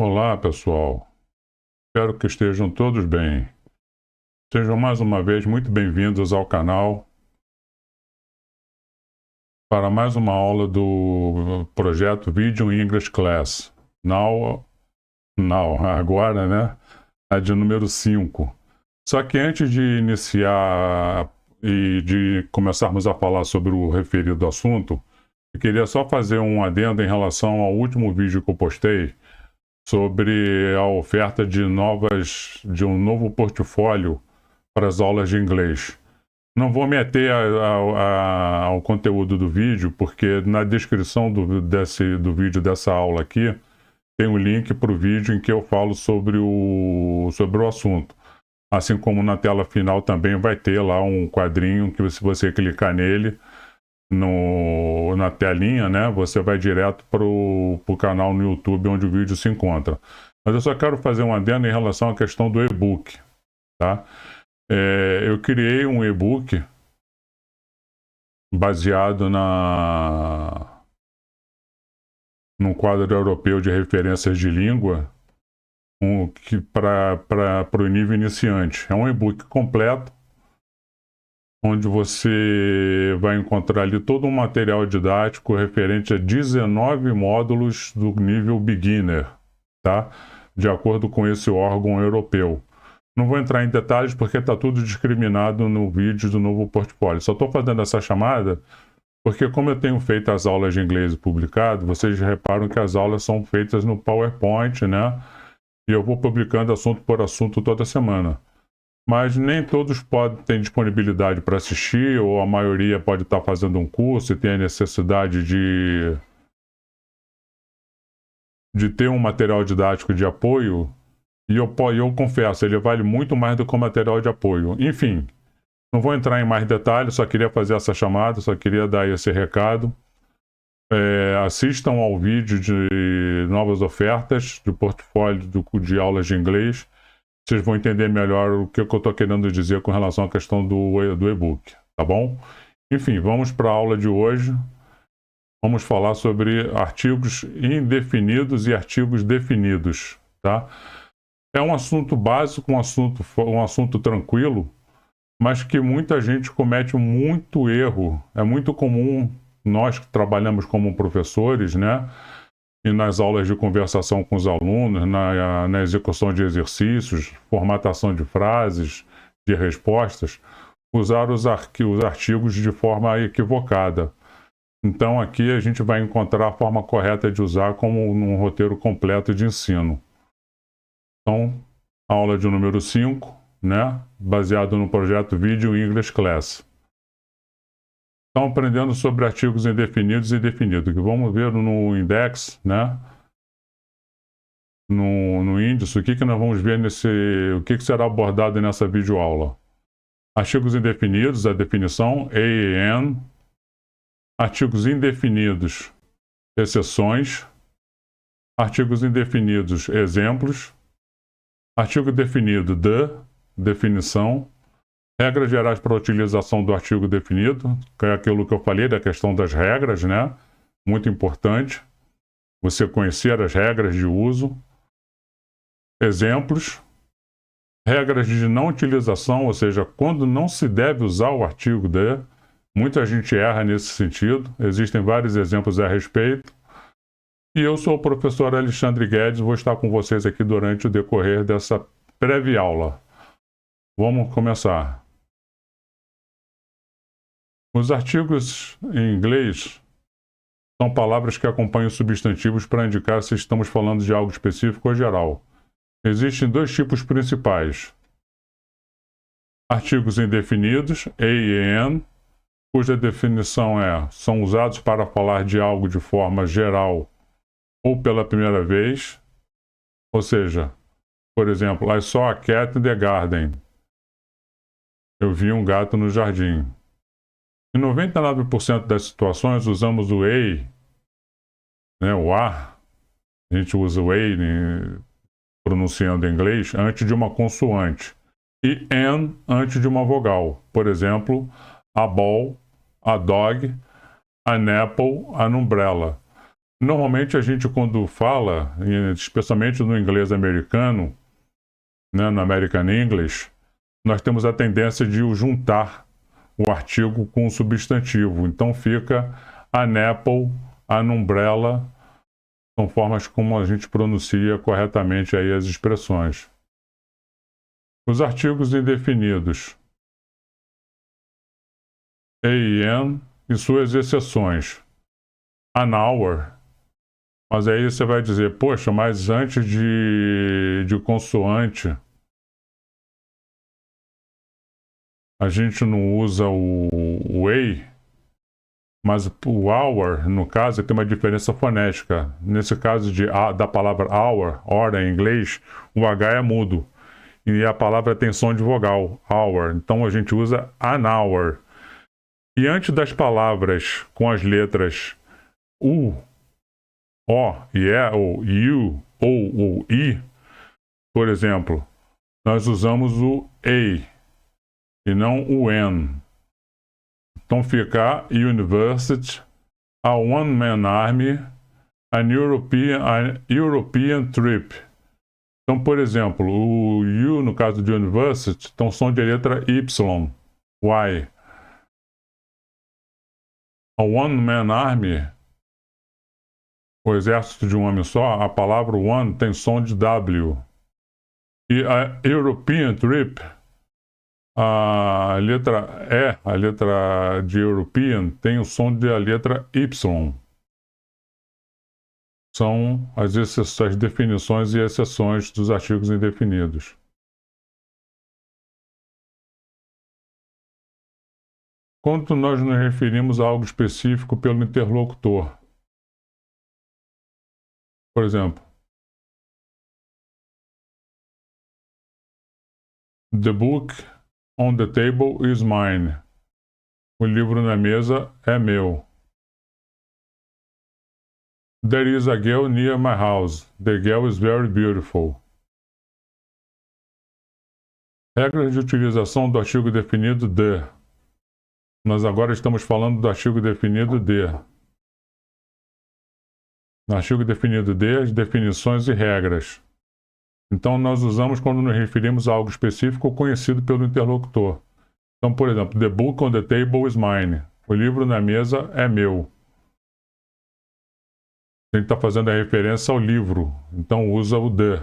Olá, pessoal. Espero que estejam todos bem. Sejam mais uma vez muito bem-vindos ao canal para mais uma aula do projeto Video English Class. Agora, né? A de número 5. Só que antes de iniciar e de começarmos a falar sobre o referido assunto, eu queria só fazer um adendo em relação ao último vídeo que eu postei sobre a oferta de um novo portfólio para as aulas de inglês. Não vou me ater ao conteúdo do vídeo, porque na descrição do vídeo dessa aula aqui tem um link para o vídeo em que eu falo sobre o assunto. Assim como na tela final também vai ter lá um quadrinho que, se você clicar nele, na telinha, né, você vai direto para o canal no YouTube onde o vídeo se encontra. Mas eu só quero fazer um adendo em relação à questão do e-book, tá? Eu criei um e-book baseado num quadro europeu de referências de língua, para o nível iniciante. É um e-book completo, onde você vai encontrar ali todo um material didático referente a 19 módulos do nível beginner, tá? De acordo com esse órgão europeu. Não vou entrar em detalhes porque está tudo discriminado no vídeo do novo portfólio. Só estou fazendo essa chamada porque, como eu tenho feito as aulas de inglês publicado, vocês reparam que as aulas são feitas no PowerPoint, né? E eu vou publicando assunto por assunto toda semana. Mas nem todos têm disponibilidade para assistir, ou a maioria pode estar fazendo um curso e tem a necessidade de ter um material didático de apoio. E eu confesso, ele vale muito mais do que o material de apoio. Enfim, não vou entrar em mais detalhes, só queria fazer essa chamada, só queria dar esse recado. Assistam ao vídeo de novas ofertas do portfólio de aulas de inglês. Vocês vão entender melhor o que eu estou querendo dizer com relação à questão do e-book, tá bom? Enfim, vamos para a aula de hoje. Vamos falar sobre artigos indefinidos e artigos definidos, tá? É um assunto básico, um assunto tranquilo, mas que muita gente comete muito erro. É muito comum, nós que trabalhamos como professores, né? E nas aulas de conversação com os alunos, na execução de exercícios, formatação de frases, de respostas, usar os artigos de forma equivocada. Então aqui a gente vai encontrar a forma correta de usar como num roteiro completo de ensino. Então, aula de número 5, né? Baseado no projeto Video English Class. Estão aprendendo sobre artigos indefinidos e definidos, que vamos ver no index, né? No índice, o que nós vamos ver o que será abordado nessa videoaula. Artigos indefinidos, a definição, AAN. Artigos indefinidos, exceções. Artigos indefinidos, exemplos. Artigo definido, definição. Regras gerais para a utilização do artigo definido, que é aquilo que eu falei da questão das regras, né? Muito importante você conhecer as regras de uso. Exemplos, regras de não utilização, ou seja, quando não se deve usar o artigo de. Muita gente erra nesse sentido, existem vários exemplos a respeito. E eu sou o professor Alexandre Guedes, vou estar com vocês aqui durante o decorrer dessa breve aula. Vamos começar. Os artigos em inglês são palavras que acompanham substantivos para indicar se estamos falando de algo específico ou geral. Existem dois tipos principais. Artigos indefinidos, AAN, cuja definição são usados para falar de algo de forma geral ou pela primeira vez. Ou seja, por exemplo, I saw a cat in the garden. Eu vi um gato no jardim. Em 99% das situações usamos o a, né, o a. A gente usa o a, né, pronunciando em inglês, antes de uma consoante. E an antes de uma vogal. Por exemplo, a ball, a dog, an apple, an umbrella. Normalmente a gente quando fala, especialmente no inglês americano, né, no American English, nós temos a tendência de juntar o artigo com o substantivo. Então fica an apple, an umbrella, são formas como a gente pronuncia corretamente aí as expressões. Os artigos indefinidos. AN e suas exceções. An hour. Mas aí você vai dizer, poxa, mas antes de consoante, a gente não usa o A, mas o hour, no caso, tem uma diferença fonética. Nesse caso da palavra hour, hora em inglês, o H é mudo. E a palavra tem som de vogal, hour. Então a gente usa an hour. E antes das palavras com as letras U, O e E, ou U, ou I, por exemplo, nós usamos o A e não o N. Então fica University, a One-Man Army, an European Trip. Então, por exemplo, o U, no caso de University, tem um som de letra Y, Y. A One-Man Army, o exército de um homem só, a palavra one tem som de W. E a European Trip, a letra E, a letra de European, tem o som da letra Y. São as definições e exceções dos artigos indefinidos. Quando nós nos referimos a algo específico pelo interlocutor, por exemplo, the book on the table is mine. O livro na mesa é meu. There is a girl near my house. The girl is very beautiful. Regras de utilização do artigo definido de. Nós agora estamos falando do artigo definido de. No artigo definido de, as definições e regras. Então, nós usamos quando nos referimos a algo específico ou conhecido pelo interlocutor. Então, por exemplo, the book on the table is mine. O livro na mesa é meu. A gente está fazendo a referência ao livro, então usa o the.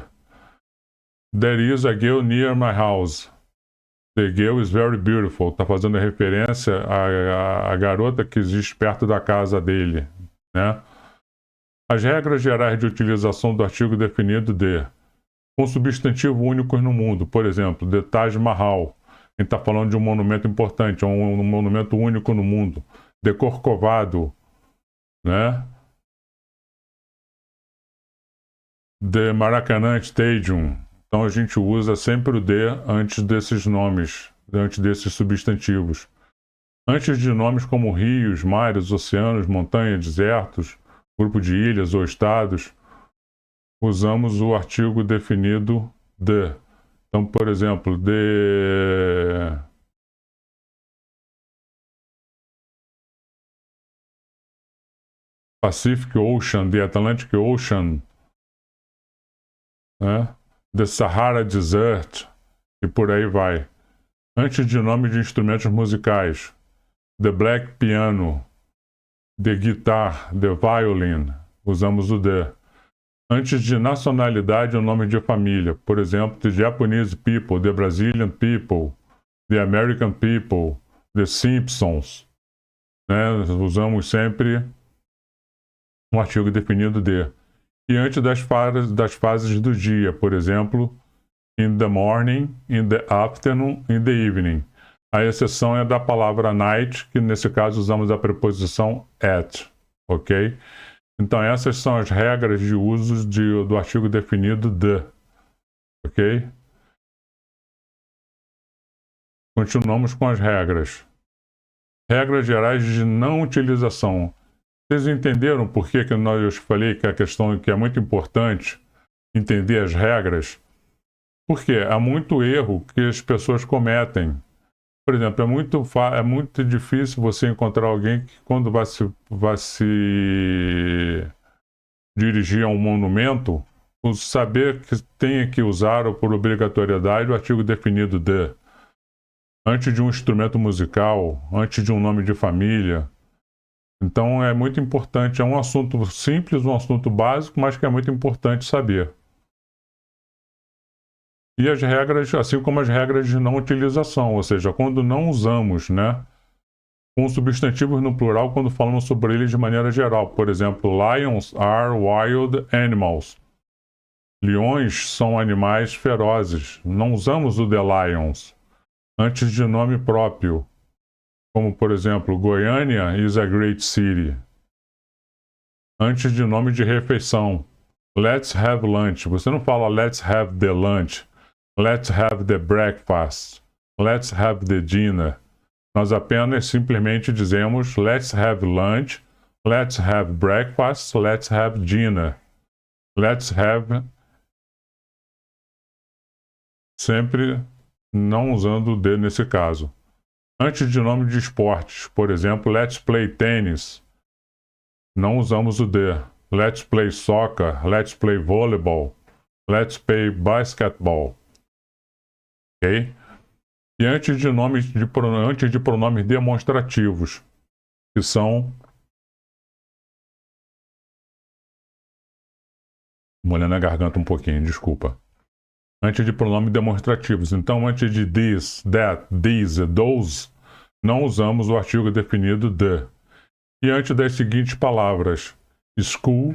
There is a girl near my house. The girl is very beautiful. Está fazendo a referência à garota que existe perto da casa dele, né? As regras gerais de utilização do artigo definido de. Com substantivo únicos no mundo, por exemplo, the Taj Mahal. A gente está falando de um monumento importante, um monumento único no mundo. The Corcovado, né? The Maracanã Stadium. Então a gente usa sempre o de antes desses nomes, antes desses substantivos. Antes de nomes como rios, mares, oceanos, montanhas, desertos, grupo de ilhas ou estados, usamos o artigo definido de. Então, por exemplo, the Pacific Ocean, the Atlantic Ocean, né? The Sahara Desert, e por aí vai. Antes de nome de instrumentos musicais, the Black Piano, the Guitar, the Violin, usamos o de. Antes de nacionalidade, o nome de família, por exemplo, the Japanese people, the Brazilian people, the American people, the Simpsons, né? Usamos sempre um artigo definido de. E antes das fases do dia, por exemplo, in the morning, in the afternoon, in the evening. A exceção é da palavra night, que nesse caso usamos a preposição at, ok? Então essas são as regras de uso do artigo definido de, ok? Continuamos com as regras. Regras gerais de não utilização. Vocês entenderam por que eu falei que a questão que é muito importante entender as regras? Porque há muito erro que as pessoas cometem. Por exemplo, é muito difícil você encontrar alguém que quando vai se dirigir a um monumento, o saber que tenha que usar por obrigatoriedade o artigo definido de, antes de um instrumento musical, antes de um nome de família. Então é muito importante, é um assunto simples, um assunto básico, mas que é muito importante saber. E as regras, assim como as regras de não utilização, ou seja, quando não usamos, né, com substantivos no plural quando falamos sobre eles de maneira geral. Por exemplo, lions are wild animals. Leões são animais ferozes. Não usamos o the lions antes de nome próprio, como por exemplo, Goiânia is a great city. Antes de nome de refeição, let's have lunch. Você não fala let's have the lunch, let's have the breakfast, let's have the dinner. Nós apenas simplesmente dizemos let's have lunch, let's have breakfast, let's have dinner. Let's have, sempre não usando o de nesse caso. Antes de nome de esportes, por exemplo, let's play tennis, não usamos o de. Let's play soccer, let's play volleyball, let's play basketball. Ok? E antes de pronomes demonstrativos, que são... molhando a garganta um pouquinho, desculpa. Antes de pronomes demonstrativos. Então, antes de this, that, these, those, não usamos o artigo definido de. E antes das seguintes palavras: school,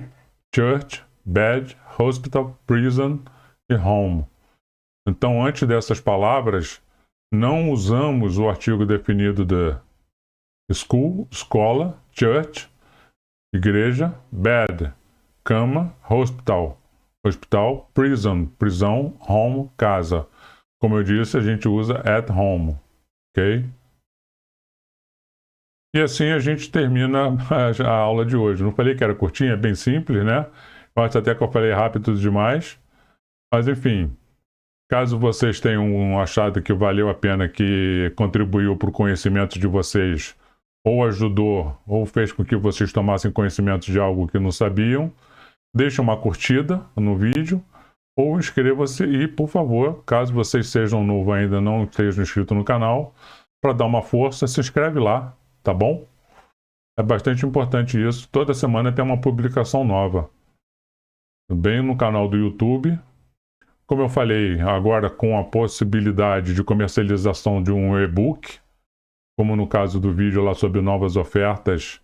church, bed, hospital, prison e home. Então, antes dessas palavras, não usamos o artigo definido de school, escola, church, igreja, bed, cama, hospital, hospital, prison, prisão, home, casa. Como eu disse, a gente usa at home, ok? E assim a gente termina a aula de hoje. Não falei que era curtinha, é bem simples, né? Eu acho até que eu falei rápido demais. Mas enfim, caso vocês tenham achado que valeu a pena, que contribuiu para o conhecimento de vocês, ou ajudou, ou fez com que vocês tomassem conhecimento de algo que não sabiam, deixe uma curtida no vídeo, ou inscreva-se e, por favor, caso vocês sejam novos ainda, não estejam inscritos no canal, para dar uma força, se inscreve lá, tá bom? É bastante importante isso. Toda semana tem uma publicação nova. Bem no canal do YouTube. Como eu falei, agora com a possibilidade de comercialização de um e-book, como no caso do vídeo lá sobre novas ofertas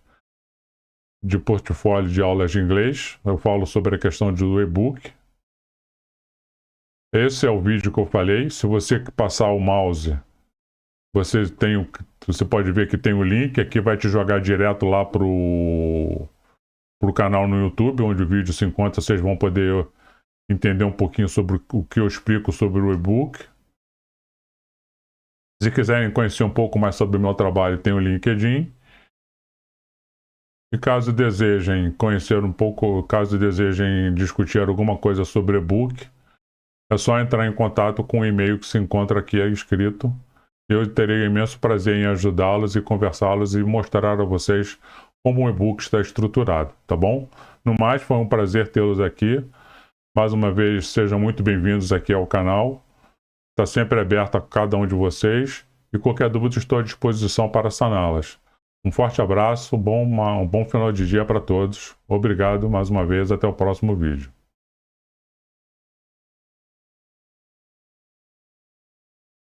de portfólio de aulas de inglês, eu falo sobre a questão do e-book. Esse é o vídeo que eu falei. Se você passar o mouse, você pode ver que tem o link, aqui vai te jogar direto lá pro canal no YouTube, onde o vídeo se encontra. Vocês vão poder entender um pouquinho sobre o que eu explico sobre o e-book. Se quiserem conhecer um pouco mais sobre o meu trabalho, tem o LinkedIn. E caso desejem conhecer um pouco, caso desejem discutir alguma coisa sobre e-book, é só entrar em contato com o e-mail que se encontra aqui escrito. Eu terei imenso prazer em ajudá-los e conversá-los e mostrar a vocês como o e-book está estruturado, tá bom? No mais, foi um prazer tê-los aqui. Mais uma vez, sejam muito bem-vindos aqui ao canal. Está sempre aberto a cada um de vocês. E qualquer dúvida, estou à disposição para saná-las. Um forte abraço, um bom final de dia para todos. Obrigado mais uma vez, até o próximo vídeo.